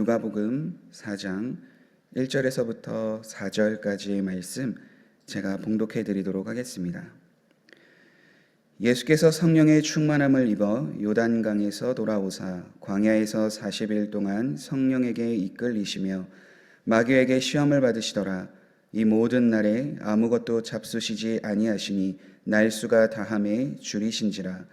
누가복음 4장 1절에서부터 4절까지의 말씀 제가 봉독해 드리도록 하겠습니다. 예수께서 성령의 충만함을 입어 요단강에서 돌아오사 광야에서 40일 동안 성령에게 이끌리시며 마귀에게 시험을 받으시더라. 이 모든 날에 아무것도 잡수시지 아니하시니 날수가 다함에 줄이신지라.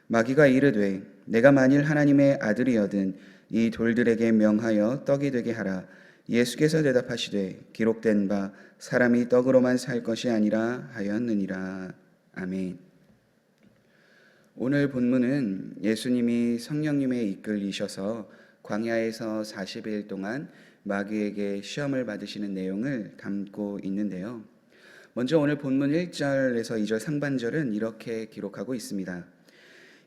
마귀가 이르되 내가 만일 하나님의 아들이여든 이 돌들에게 명하여 떡이 되게 하라. 예수께서 대답하시되 기록된 바 사람이 떡으로만 살 것이 아니라 하였느니라. 아멘. 오늘 본문은 예수님이 성령님에 이끌리셔서 광야에서 40일 동안 마귀에게 시험을 받으시는 내용을 담고 있는데요. 먼저 오늘 본문 1절에서 2절 상반절은 이렇게 기록하고 있습니다.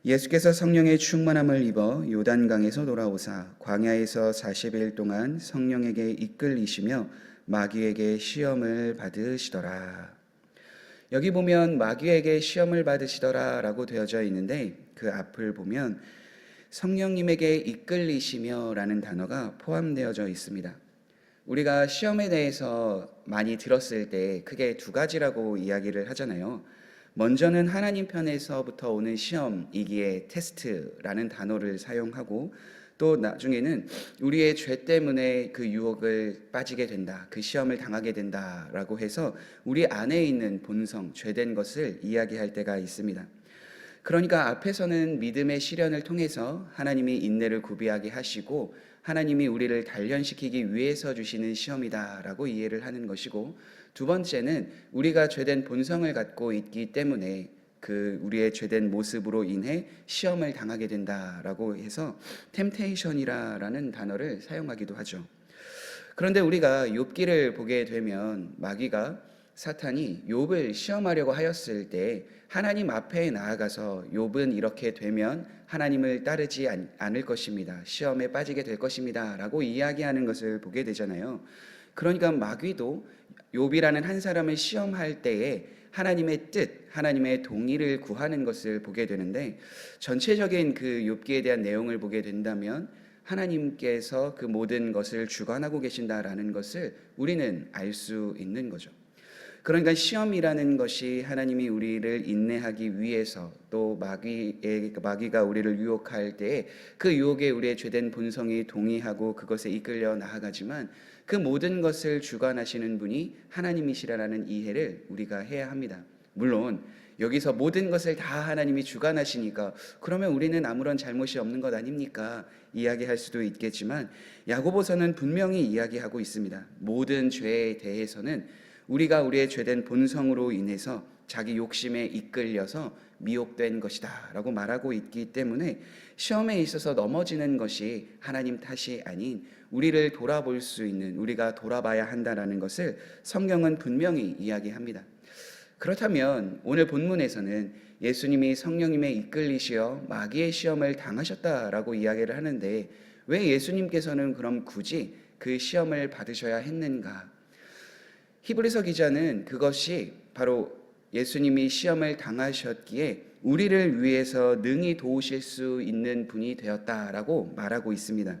예수께서 성령의 충만함을 입어 요단강에서 돌아오사 광야에서 40일 동안 성령에게 이끌리시며 마귀에게 시험을 받으시더라. 여기 보면 마귀에게 시험을 받으시더라 라고 되어져 있는데 그 앞을 보면 성령님에게 이끌리시며 라는 단어가 포함되어져 있습니다. 우리가 시험에 대해서 많이 들었을 때 크게 두 가지라고 이야기를 하잖아요. 먼저는 하나님 편에서부터 오는 시험이기에 테스트라는 단어를 사용하고 또 나중에는 우리의 죄 때문에 그 유혹을 빠지게 된다, 그 시험을 당하게 된다라고 해서 우리 안에 있는 본성, 죄된 것을 이야기할 때가 있습니다. 그러니까 앞에서는 믿음의 시련을 통해서 하나님이 인내를 구비하게 하시고 하나님이 우리를 단련시키기 위해서 주시는 시험이다라고 이해를 하는 것이고, 두 번째는 우리가 죄된 본성을 갖고 있기 때문에 그 우리의 죄된 모습으로 인해 시험을 당하게 된다라고 해서 템테이션이라는 단어를 사용하기도 하죠. 그런데 우리가 욥기를 보게 되면 마귀가 사탄이 욥을 시험하려고 하였을 때 하나님 앞에 나아가서 욥은 이렇게 되면 하나님을 따르지 않을 것입니다. 시험에 빠지게 될 것입니다. 라고 이야기하는 것을 보게 되잖아요. 그러니까 마귀도 욥이라는 한 사람을 시험할 때에 하나님의 뜻, 하나님의 동의를 구하는 것을 보게 되는데 전체적인 그 욥기에 대한 내용을 보게 된다면 하나님께서 그 모든 것을 주관하고 계신다라는 것을 우리는 알 수 있는 거죠. 그러니까 시험이라는 것이 하나님이 우리를 인내하기 위해서 또 마귀가 우리를 유혹할 때 그 유혹에 우리의 죄된 본성이 동의하고 그것에 이끌려 나아가지만 그 모든 것을 주관하시는 분이 하나님이시라는 이해를 우리가 해야 합니다. 물론 여기서 모든 것을 다 하나님이 주관하시니까 그러면 우리는 아무런 잘못이 없는 것 아닙니까? 이야기할 수도 있겠지만 야고보서는 분명히 이야기하고 있습니다. 모든 죄에 대해서는 우리가 우리의 죄된 본성으로 인해서 자기 욕심에 이끌려서 미혹된 것이다 라고 말하고 있기 때문에 시험에 있어서 넘어지는 것이 하나님 탓이 아닌 우리를 돌아볼 수 있는, 우리가 돌아봐야 한다라는 것을 성경은 분명히 이야기합니다. 그렇다면 오늘 본문에서는 예수님이 성령님에 이끌리시어 마귀의 시험을 당하셨다라고 이야기를 하는데 왜 예수님께서는 그럼 굳이 그 시험을 받으셔야 했는가? 히브리서 기자는 그것이 바로 예수님이 시험을 당하셨기에 우리를 위해서 능히 도우실 수 있는 분이 되었다라고 말하고 있습니다.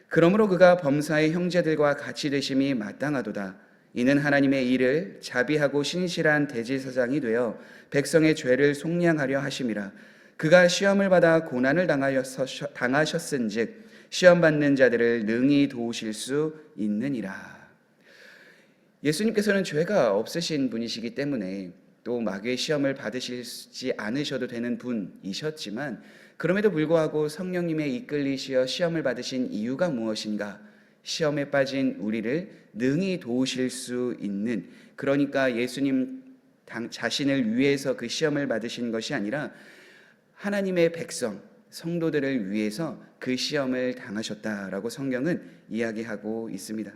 그러므로 그가 범사의 형제들과 같이 되심이 마땅하도다. 이는 하나님의 일을 자비하고 신실한 대제사장이 되어 백성의 죄를 속량하려 하심이라. 그가 시험을 받아 고난을 당하셨은즉 시험 받는 자들을 능히 도우실 수 있느니라. 예수님께서는 죄가 없으신 분이시기 때문에 또 마귀의 시험을 받으시지 않으셔도 되는 분이셨지만 그럼에도 불구하고 성령님에 이끌리시어 시험을 받으신 이유가 무엇인가? 시험에 빠진 우리를 능히 도우실 수 있는, 그러니까 예수님 자신을 위해서 그 시험을 받으신 것이 아니라 하나님의 백성, 성도들을 위해서 그 시험을 당하셨다라고 성경은 이야기하고 있습니다.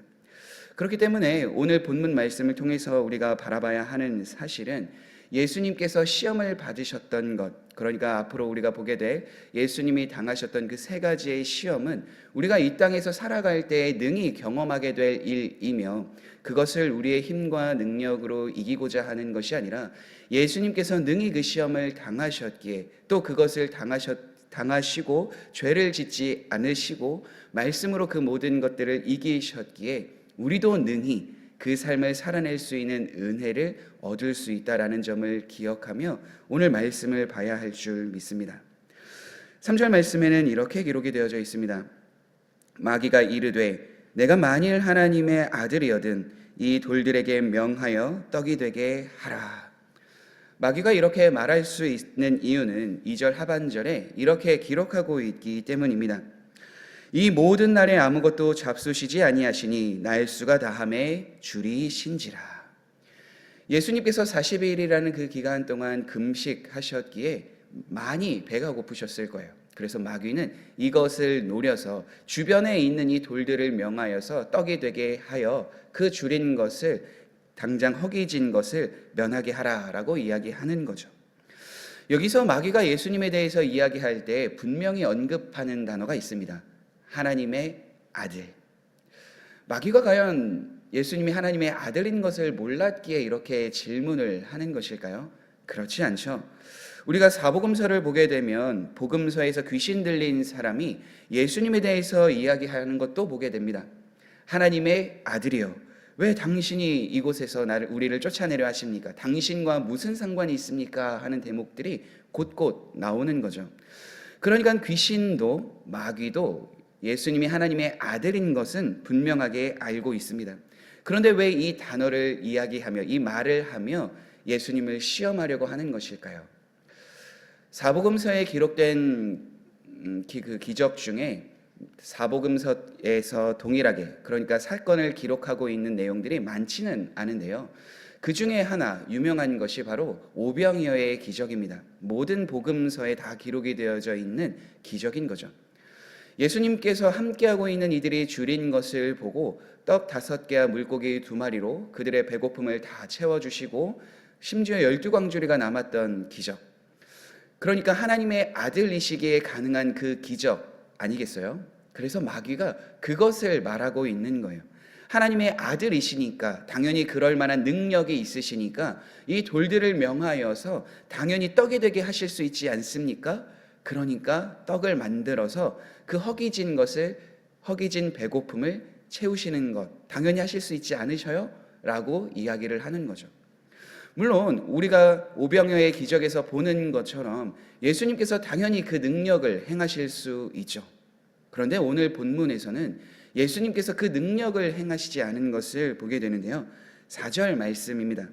그렇기 때문에 오늘 본문 말씀을 통해서 우리가 바라봐야 하는 사실은 예수님께서 시험을 받으셨던 것, 그러니까 앞으로 우리가 보게 될 예수님이 당하셨던 그 세 가지의 시험은 우리가 이 땅에서 살아갈 때 능히 경험하게 될 일이며 그것을 우리의 힘과 능력으로 이기고자 하는 것이 아니라 예수님께서 능히 그 시험을 당하셨기에 또 그것을 당하시고 죄를 짓지 않으시고 말씀으로 그 모든 것들을 이기셨기에 우리도 능히 그 삶을 살아낼 수 있는 은혜를 얻을 수 있다라는 점을 기억하며 오늘 말씀을 봐야 할 줄 믿습니다. 3절 말씀에는 이렇게 기록이 되어져 있습니다. 마귀가 이르되 내가 만일 하나님의 아들이거든 이 돌들에게 명하여 떡이 되게 하라. 마귀가 이렇게 말할 수 있는 이유는 2절 하반절에 이렇게 기록하고 있기 때문입니다. 이 모든 날에 아무것도 잡수시지 아니하시니 날수가 다함에 줄이신지라. 예수님께서 40일이라는 그 기간 동안 금식하셨기에 많이 배가 고프셨을 거예요. 그래서 마귀는 이것을 노려서 주변에 있는 이 돌들을 명하여서 떡이 되게 하여 그 줄인 것을 당장 허기진 것을 면하게 하라라고 이야기하는 거죠. 여기서 마귀가 예수님에 대해서 이야기할 때 분명히 언급하는 단어가 있습니다. 하나님의 아들. 마귀가 과연 예수님이 하나님의 아들인 것을 몰랐기에 이렇게 질문을 하는 것일까요? 그렇지 않죠. 우리가 사복음서를 보게 되면 복음서에서 귀신 들린 사람이 예수님에 대해서 이야기하는 것도 보게 됩니다. 하나님의 아들이요, 왜 당신이 이곳에서 우리를 쫓아내려 하십니까? 당신과 무슨 상관이 있습니까? 하는 대목들이 곳곳 나오는 거죠. 그러니까 귀신도 마귀도 예수님이 하나님의 아들인 것은 분명하게 알고 있습니다. 그런데 왜 이 단어를 이야기하며 이 말을 하며 예수님을 시험하려고 하는 것일까요? 사복음서에 기록된 그 기적 중에 사복음서에서 동일하게, 그러니까 사건을 기록하고 있는 내용들이 많지는 않은데요, 그 중에 하나 유명한 것이 바로 오병이어의 기적입니다. 모든 복음서에 다 기록이 되어져 있는 기적인 거죠. 예수님께서 함께하고 있는 이들이 줄인 것을 보고 떡 5개와 물고기 2마리로 그들의 배고픔을 다 채워주시고 심지어 12광주리가 남았던 기적. 그러니까 하나님의 아들이시기에 가능한 그 기적 아니겠어요? 그래서 마귀가 그것을 말하고 있는 거예요. 하나님의 아들이시니까 당연히 그럴 만한 능력이 있으시니까 이 돌들을 명하여서 당연히 떡이 되게 하실 수 있지 않습니까? 그러니까 떡을 만들어서 그 허기진 배고픔을 채우시는 것 당연히 하실 수 있지 않으셔요? 라고 이야기를 하는 거죠. 물론 우리가 오병이어의 기적에서 보는 것처럼 예수님께서 당연히 그 능력을 행하실 수 있죠. 그런데 오늘 본문에서는 예수님께서 그 능력을 행하시지 않은 것을 보게 되는데요. 4절 말씀입니다.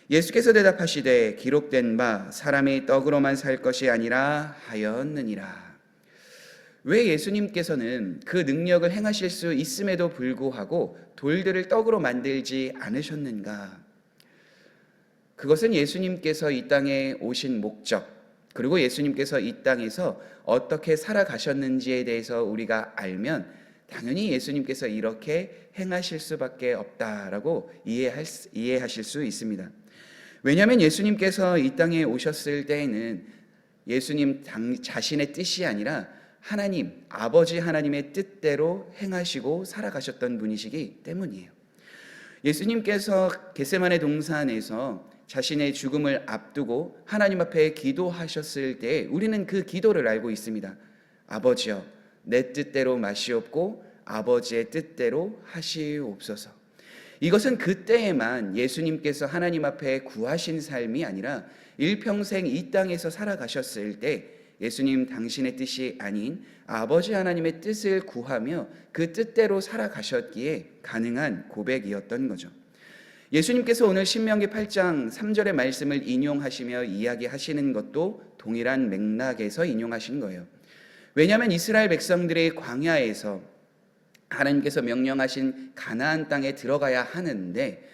예수께서 대답하시되 기록된 바 사람이 떡으로만 살 것이 아니라 하였느니라. 왜 예수님께서는 그 능력을 행하실 수 있음에도 불구하고 돌들을 떡으로 만들지 않으셨는가? 그것은 예수님께서 이 땅에 오신 목적, 그리고 예수님께서 이 땅에서 어떻게 살아가셨는지에 대해서 우리가 알면 당연히 예수님께서 이렇게 행하실 수밖에 없다라고 이해하실 수 있습니다. 왜냐하면 예수님께서 이 땅에 오셨을 때에는 예수님 자신의 뜻이 아니라 하나님, 아버지 하나님의 뜻대로 행하시고 살아가셨던 분이시기 때문이에요. 예수님께서 겟세마네 동산에서 자신의 죽음을 앞두고 하나님 앞에 기도하셨을 때 우리는 그 기도를 알고 있습니다. 아버지여, 내 뜻대로 마시옵고 아버지의 뜻대로 하시옵소서. 이것은 그때에만 예수님께서 하나님 앞에 구하신 삶이 아니라 일평생 이 땅에서 살아가셨을 때 예수님 당신의 뜻이 아닌 아버지 하나님의 뜻을 구하며 그 뜻대로 살아가셨기에 가능한 고백이었던 거죠. 예수님께서 오늘 신명기 8장 3절의 말씀을 인용하시며 이야기하시는 것도 동일한 맥락에서 인용하신 거예요. 왜냐하면 이스라엘 백성들이 광야에서 하나님께서 명령하신 가나안 땅에 들어가야 하는데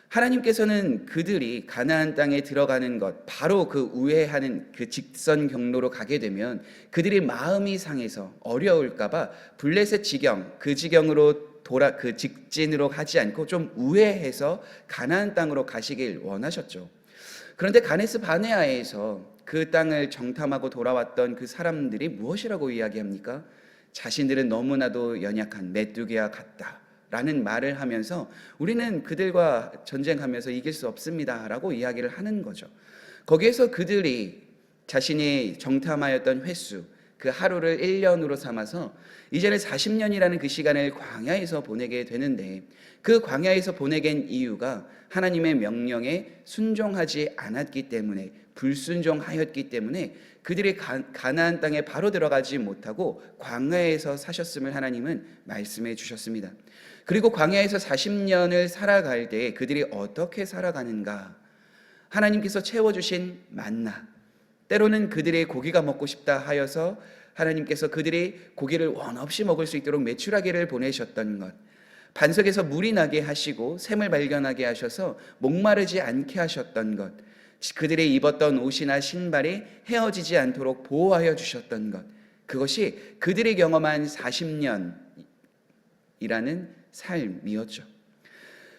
하나님께서는 그들이 가나안 땅에 들어가는 것, 바로 그 우회하는 그 직선 경로로 가게 되면 그들이 마음이 상해서 어려울까봐 블레셋 지경, 그 지경으로 그 직진으로 하지 않고 좀 우회해서 가나안 땅으로 가시길 원하셨죠. 그런데 가데스 바네아에서 그 땅을 정탐하고 돌아왔던 그 사람들이 무엇이라고 이야기합니까? 자신들은 너무나도 연약한 메뚜기와 같다라는 말을 하면서 우리는 그들과 전쟁하면서 이길 수 없습니다라고 이야기를 하는 거죠. 거기에서 그들이 자신이 정탐하였던 횟수, 그 하루를 1년으로 삼아서 이제는 40년이라는 그 시간을 광야에서 보내게 되는데, 그 광야에서 보내게 된 이유가 하나님의 명령에 순종하지 않았기 때문에, 불순종하였기 때문에 그들이 가나안 땅에 바로 들어가지 못하고 광야에서 사셨음을 하나님은 말씀해 주셨습니다. 그리고 광야에서 40년을 살아갈 때 그들이 어떻게 살아가는가? 하나님께서 채워주신 만나, 때로는 그들의 고기가 먹고 싶다 하여서 하나님께서 그들이 고기를 원 없이 먹을 수 있도록 메추라기를 보내셨던 것, 반석에서 물이 나게 하시고 샘을 발견하게 하셔서 목마르지 않게 하셨던 것, 그들이 입었던 옷이나 신발이 헤어지지 않도록 보호하여 주셨던 것, 그것이 그들이 경험한 40년이라는 삶이었죠.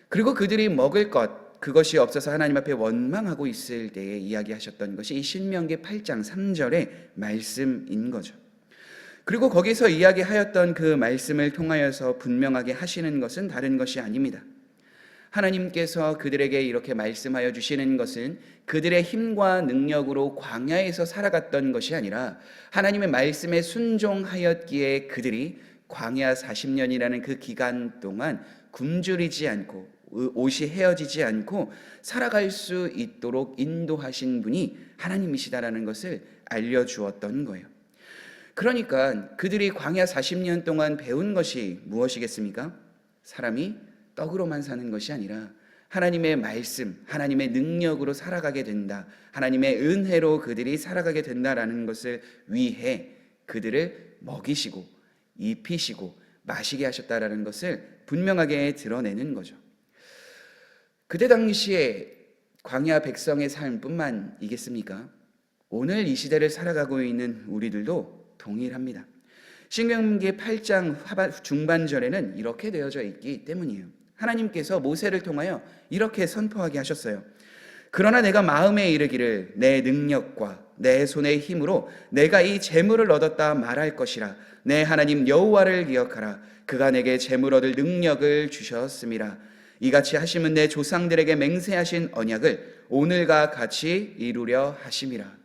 그리고 그들이 먹을 것, 그것이 없어서 하나님 앞에 원망하고 있을 때에 이야기하셨던 것이 이 신명기 8장 3절의 말씀인 거죠. 그리고 거기서 이야기하였던 그 말씀을 통하여서 분명하게 하시는 것은 다른 것이 아닙니다. 하나님께서 그들에게 이렇게 말씀하여 주시는 것은 그들의 힘과 능력으로 광야에서 살아갔던 것이 아니라 하나님의 말씀에 순종하였기에 그들이 광야 40년이라는 그 기간 동안 굶주리지 않고 옷이 헤어지지 않고 살아갈 수 있도록 인도하신 분이 하나님이시다라는 것을 알려주었던 거예요. 그러니까 그들이 광야 40년 동안 배운 것이 무엇이겠습니까? 사람이 떡으로만 사는 것이 아니라 하나님의 말씀, 하나님의 능력으로 살아가게 된다, 하나님의 은혜로 그들이 살아가게 된다라는 것을 위해 그들을 먹이시고 입히시고 마시게 하셨다라는 것을 분명하게 드러내는 거죠. 그때 당시에 광야 백성의 삶뿐만이겠습니까? 오늘 이 시대를 살아가고 있는 우리들도 동일합니다. 신명기 8장 중반절에는 이렇게 되어져 있기 때문이에요. 하나님께서 모세를 통하여 이렇게 선포하게 하셨어요. 그러나 내가 마음에 이르기를 내 능력과 내 손의 힘으로 내가 이 재물을 얻었다 말할 것이라. 내 하나님 여호와를 기억하라. 그가 내게 재물 얻을 능력을 주셨음이라. 이같이 하심은 내 조상들에게 맹세하신 언약을 오늘과 같이 이루려 하심이라.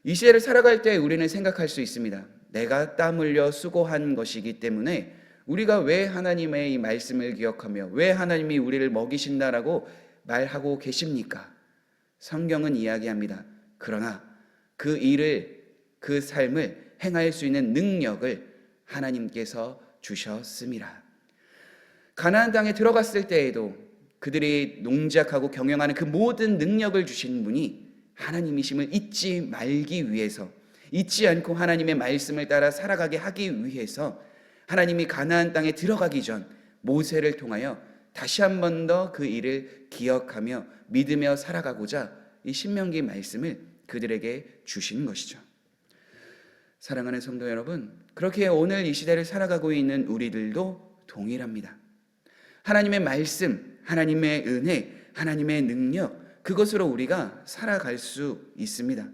이 시대를 살아갈 때 우리는 생각할 수 있습니다. 내가 땀 흘려 수고한 것이기 때문에 우리가 왜 하나님의 이 말씀을 기억하며 왜 하나님이 우리를 먹이신다라고 말하고 계십니까? 성경은 이야기합니다. 그러나 그 일을, 그 삶을 행할 수 있는 능력을 하나님께서 주셨음이라. 가나안 땅에 들어갔을 때에도 그들이 농작하고 경영하는 그 모든 능력을 주신 분이 하나님이심을 잊지 말기 위해서, 잊지 않고 하나님의 말씀을 따라 살아가게 하기 위해서 하나님이 가나안 땅에 들어가기 전 모세를 통하여 다시 한 번 더 그 일을 기억하며 믿으며 살아가고자 이 신명기 말씀을 그들에게 주신 것이죠. 사랑하는 성도 여러분, 그렇게 오늘 이 시대를 살아가고 있는 우리들도 동일합니다. 하나님의 말씀, 하나님의 은혜, 하나님의 능력, 그것으로 우리가 살아갈 수 있습니다.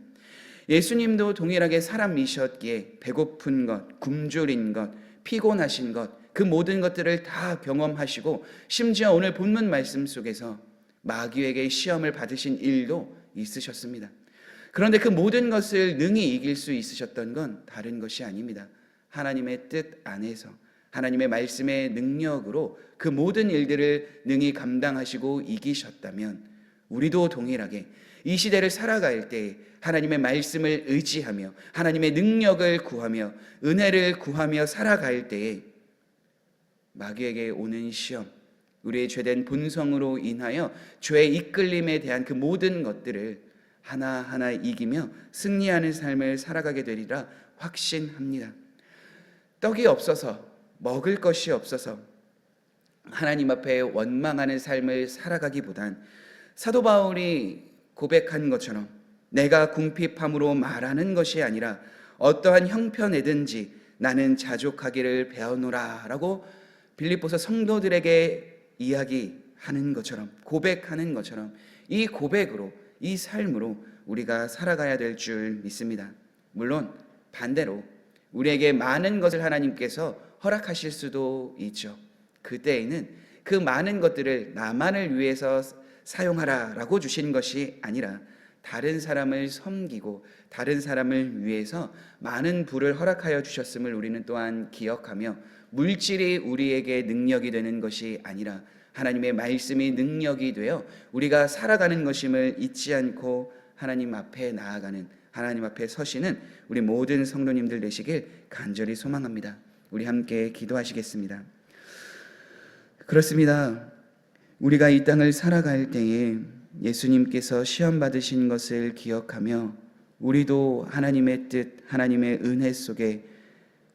예수님도 동일하게 사람이셨기에 배고픈 것, 굶주린 것, 피곤하신 것, 그 모든 것들을 다 경험하시고 심지어 오늘 본문 말씀 속에서 마귀에게 시험을 받으신 일도 있으셨습니다. 그런데 그 모든 것을 능히 이길 수 있으셨던 건 다른 것이 아닙니다. 하나님의 뜻 안에서 하나님의 말씀의 능력으로 그 모든 일들을 능히 감당하시고 이기셨다면 우리도 동일하게 이 시대를 살아갈 때 하나님의 말씀을 의지하며 하나님의 능력을 구하며 은혜를 구하며 살아갈 때에 마귀에게 오는 시험, 우리의 죄된 본성으로 인하여 죄의 이끌림에 대한 그 모든 것들을 하나하나 이기며 승리하는 삶을 살아가게 되리라 확신합니다. 떡이 없어서, 먹을 것이 없어서 하나님 앞에 원망하는 삶을 살아가기보단 사도 바울이 고백한 것처럼 내가 궁핍함으로 말하는 것이 아니라 어떠한 형편에든지 나는 자족하기를 배우노라 라고 빌립보서 성도들에게 이야기하는 것처럼, 고백하는 것처럼 이 고백으로, 이 삶으로 우리가 살아가야 될 줄 믿습니다. 물론 반대로 우리에게 많은 것을 하나님께서 허락하실 수도 있죠. 그때에는 그 많은 것들을 나만을 위해서 사용하라라고 주신 것이 아니라 다른 사람을 섬기고 다른 사람을 위해서 많은 부를 허락하여 주셨음을 우리는 또한 기억하며, 물질이 우리에게 능력이 되는 것이 아니라 하나님의 말씀이 능력이 되어 우리가 살아가는 것임을 잊지 않고 하나님 앞에 나아가는, 하나님 앞에 서시는 우리 모든 성도님들 되시길 간절히 소망합니다. 우리 함께 기도하시겠습니다. 그렇습니다. 우리가 이 땅을 살아갈 때에 예수님께서 시험 받으신 것을 기억하며 우리도 하나님의 뜻, 하나님의 은혜 속에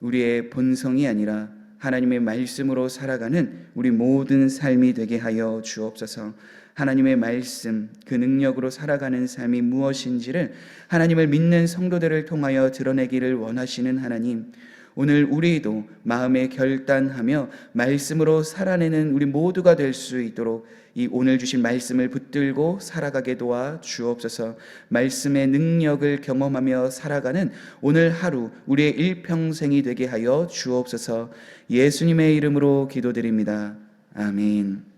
우리의 본성이 아니라 하나님의 말씀으로 살아가는 우리 모든 삶이 되게 하여 주옵소서. 하나님의 말씀, 그 능력으로 살아가는 삶이 무엇인지를 하나님을 믿는 성도들을 통하여 드러내기를 원하시는 하나님, 오늘 우리도 마음에 결단하며 말씀으로 살아내는 우리 모두가 될 수 있도록 이 오늘 주신 말씀을 붙들고 살아가게 도와 주옵소서. 말씀의 능력을 경험하며 살아가는 오늘 하루 우리의 일평생이 되게 하여 주옵소서. 예수님의 이름으로 기도드립니다. 아멘.